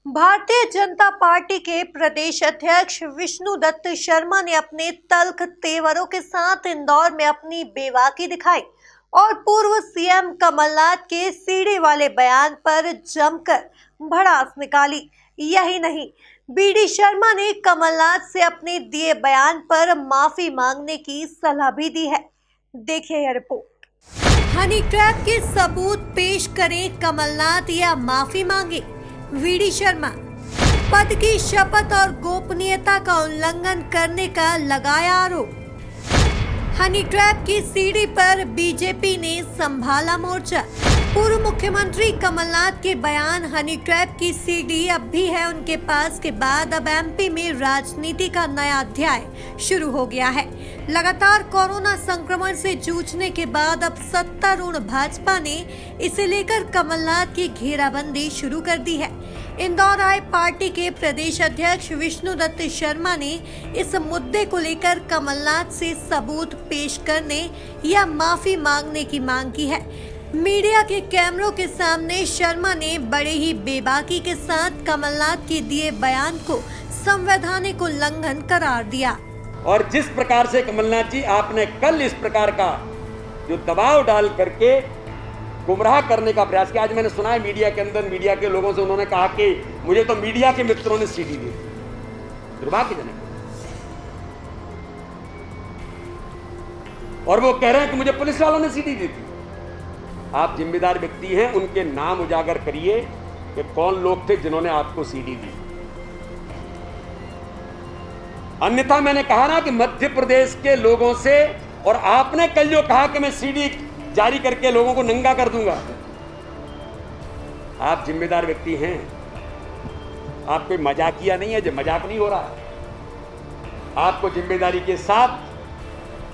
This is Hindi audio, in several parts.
भारतीय जनता पार्टी के प्रदेश अध्यक्ष विष्णुदत्त शर्मा ने अपने तल्ख तेवरों के साथ इंदौर में अपनी बेबाकी दिखाई और पूर्व सीएम कमलनाथ के सीढ़ी वाले बयान पर जमकर भड़ास निकाली। यही नहीं, बीडी शर्मा ने कमलनाथ से अपने दिए बयान पर माफी मांगने की सलाह भी दी है। देखिए यह रिपोर्ट। हनी ट्रैप के सबूत पेश करें कमलनाथ या माफी मांगे? वीडी शर्मा पद की शपथ और गोपनीयता का उल्लंघन करने का लगाया आरोप। हनी ट्रैप की सीढ़ी पर बीजेपी ने संभाला मोर्चा। पूर्व मुख्यमंत्री कमलनाथ के बयान हनी ट्रैप की सीढ़ी अब भी है उनके पास के बाद अब एमपी में राजनीति का नया अध्याय शुरू हो गया है। लगातार कोरोना संक्रमण से जूझने के बाद अब सत्तारूढ़ भाजपा ने इसे लेकर कमलनाथ की घेराबंदी शुरू कर दी है। इंदौर आए पार्टी के प्रदेश अध्यक्ष विष्णुदत्त शर्मा ने इस मुद्दे को लेकर कमलनाथ से सबूत पेश करने या माफी मांगने की मांग की है। मीडिया के कैमरों के सामने शर्मा ने बड़े ही बेबाकी के साथ कमलनाथ के दिए बयान को संवैधानिक उल्लंघन करार दिया। और जिस प्रकार से कमलनाथ जी आपने कल इस प्रकार का जो दबाव डाल करके गुमराह करने का प्रयास किया, आज मैंने सुना है मीडिया के अंदर मीडिया के लोगों से उन्होंने कहा कि मुझे तो मीडिया के मित्रों ने सीढ़ी दी। दुर्भाग्यजनक। और वो कह रहे हैं कि मुझे पुलिस वालों ने सीढ़ी दी थी। आप जिम्मेदार व्यक्ति हैं, उनके नाम उजागर करिए कि कौन लोग थे जिन्होंने आपको सीढ़ी दी। अन्यथा मैंने कहा ना कि मध्य प्रदेश के लोगों से, और आपने कल जो कहा कि मैं सीढ़ी जारी करके लोगों को नंगा कर दूंगा, आप जिम्मेदार व्यक्ति हैं, आप कोई मजाकिया नहीं है, जो मजाक नहीं हो रहा। आपको जिम्मेदारी के साथ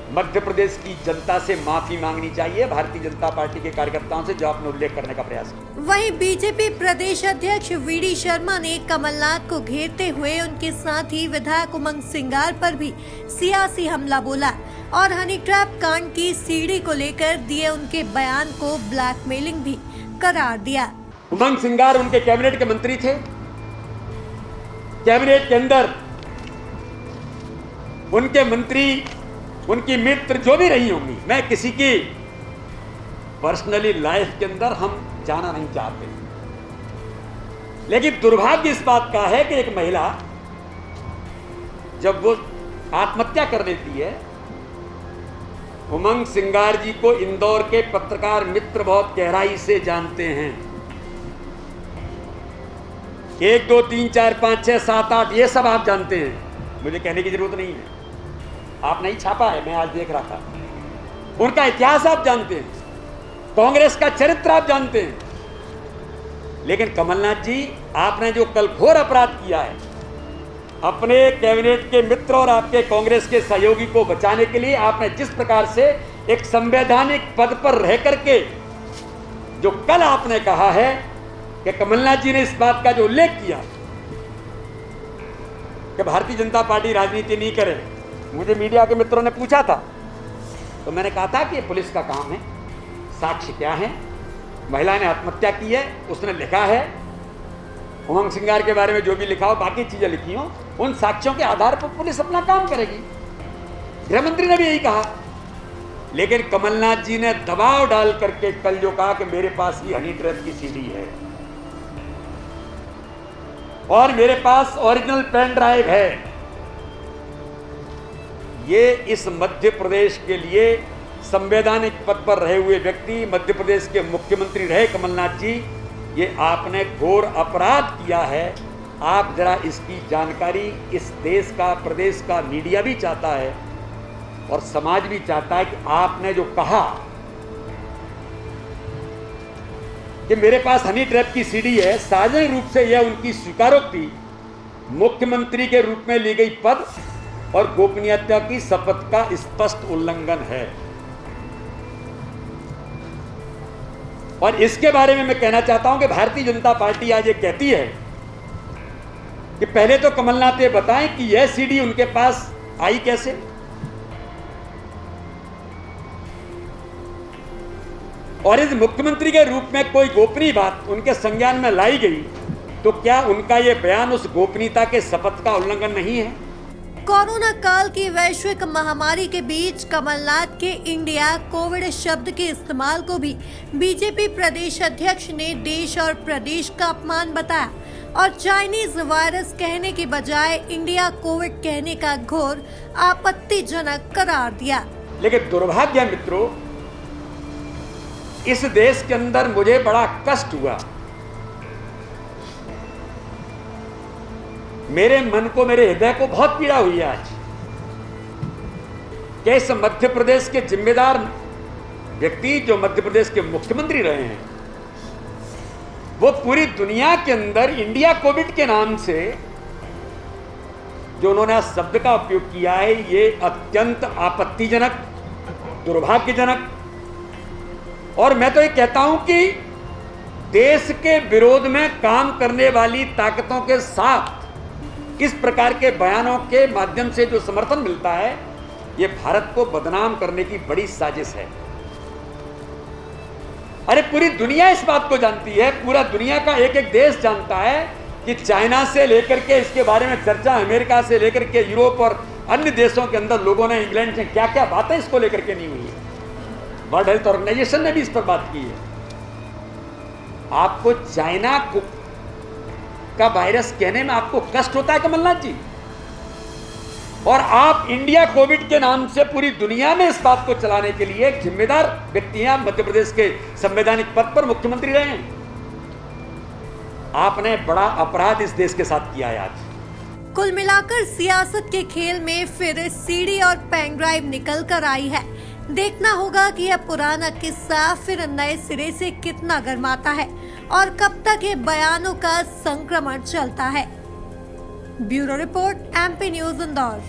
मध्य प्रदेश की जनता से माफी मांगनी चाहिए, भारतीय जनता पार्टी के कार्यकर्ताओं से, जो आपने उल्लेख करने का प्रयास किया। वहीं बीजेपी प्रदेश अध्यक्ष वीडी शर्मा ने कमलनाथ को घेरते हुए उनके साथ ही विधायक उमंग सिंगार पर भी सियासी हमला बोला और हनी ट्रैप कांड की सीढ़ी को लेकर दिए उनके बयान को ब्लैकमेलिंग भी करार दिया। उमंग सिंगार उनके कैबिनेट के मंत्री थे। कैबिनेट के अंदर उनके मंत्री, उनकी मित्र जो भी रही होंगी, मैं किसी की पर्सनली लाइफ के अंदर हम जाना नहीं चाहते, लेकिन दुर्भाग्य इस बात का है कि एक महिला जब वो आत्महत्या कर लेती है, उमंग सिंगार जी को इंदौर के पत्रकार मित्र बहुत गहराई से जानते हैं। 1 2 3 4 5 6 7 8 ये सब आप जानते हैं, मुझे कहने की जरूरत नहीं है। आप नहीं छापा है, मैं आज देख रहा था। उनका इतिहास आप जानते हैं, कांग्रेस का चरित्र आप जानते हैं। लेकिन कमलनाथ जी, आपने जो कल घोर अपराध किया है, अपने कैबिनेट के मित्र और आपके कांग्रेस के सहयोगी को बचाने के लिए आपने जिस प्रकार से एक संवैधानिक पद पर रह करके जो कल आपने कहा है कि कमलनाथ जी ने इस बात का जो उल्लेख किया कि भारतीय जनता पार्टी राजनीति नहीं करे, मुझे मीडिया के मित्रों ने पूछा था तो मैंने कहा था कि ये पुलिस का काम है, साक्ष्य क्या है, महिला ने आत्महत्या की है, उसने लिखा है, उमंग सिंगार के बारे में जो भी लिखा हो, बाकी चीजें लिखी हो, उन साक्ष्यों के आधार पर पुलिस अपना काम करेगी। गृह मंत्री ने भी यही कहा। लेकिन कमलनाथ जी ने दबाव डाल करके कल जो कहा कि मेरे पास ही हनी ट्रैप की सीडी है और मेरे पास ओरिजिनल पेन ड्राइव है, ये इस मध्य प्रदेश के लिए संवैधानिक पद पर रहे हुए व्यक्ति, मध्य प्रदेश के मुख्यमंत्री रहे कमलनाथ जी, ये आपने घोर अपराध किया है। आप जरा इसकी जानकारी इस देश का, प्रदेश का मीडिया भी चाहता है और समाज भी चाहता है कि आपने जो कहा कि मेरे पास हनी ट्रैप की सीडी है, सार्वजनिक रूप से यह उनकी स्वीकारोक्ति मुख्यमंत्री के रूप में ली गई पद और गोपनीयता की शपथ का स्पष्ट उल्लंघन है। और इसके बारे में मैं कहना चाहता हूं कि भारतीय जनता पार्टी आज ये कहती है कि पहले तो कमलनाथ ये बताएं कि यह सीडी उनके पास आई कैसे, और इस मुख्यमंत्री के रूप में कोई गोपनीय बात उनके संज्ञान में लाई गई तो क्या उनका ये बयान उस गोपनीयता के शपथ का उल्लंघन नहीं है? कोरोना काल की वैश्विक महामारी के बीच कमलनाथ के इंडिया कोविड शब्द के इस्तेमाल को भी बीजेपी प्रदेश अध्यक्ष ने देश और प्रदेश का अपमान बताया और चाइनीज वायरस कहने के बजाय इंडिया कोविड कहने का घोर आपत्तिजनक करार दिया। लेकिन दुर्भाग्य मित्रों, इस देश के अंदर मुझे बड़ा कष्ट हुआ। मेरे मन को, मेरे हृदय को बहुत पीड़ा हुई आज कि इस मध्य प्रदेश के जिम्मेदार व्यक्ति जो मध्य प्रदेश के मुख्यमंत्री रहे हैं, वो पूरी दुनिया के अंदर इंडिया कोविड के नाम से जो उन्होंने शब्द का उपयोग किया है, ये अत्यंत आपत्तिजनक, दुर्भाग्यजनक। और मैं तो ये कहता हूं कि देश के विरोध में काम करने वाली ताकतों के साथ इस प्रकार के बयानों के माध्यम से जो समर्थन मिलता है, ये भारत को बदनाम करने की बड़ी साजिश है। अरे पूरी दुनिया इस बात को जानती है, पूरा दुनिया का एक एक देश जानता है कि चाइना से लेकर के इसके बारे में चर्चा, अमेरिका से लेकर के यूरोप और अन्य देशों के अंदर लोगों ने, इंग्लैंड से क्या क्या बातें इसको लेकर के नहीं हुई है। वर्ल्ड हेल्थ ऑर्गेनाइजेशन ने भी इस पर बात की है। आपको चाइना का वायरस कहने में आपको कष्ट होता है कमलनाथ जी, और आप इंडिया कोविड के नाम से पूरी दुनिया में इस बात को चलाने के लिए एक जिम्मेदार व्यक्ति हैं। मध्य प्रदेश के संवैधानिक पद पर मुख्यमंत्री रहे हैं। आपने बड़ा अपराध इस देश के साथ किया है आज। कुल मिलाकर सियासत के खेल में फिर सीडी और पेन ड्राइव निकल कर आई है। देखना होगा कि यह पुराना किस्सा फिर नए सिरे से कितना गर्माता है और कब तक ये बयानों का संक्रमण चलता है। Bureau report, MP news Indore.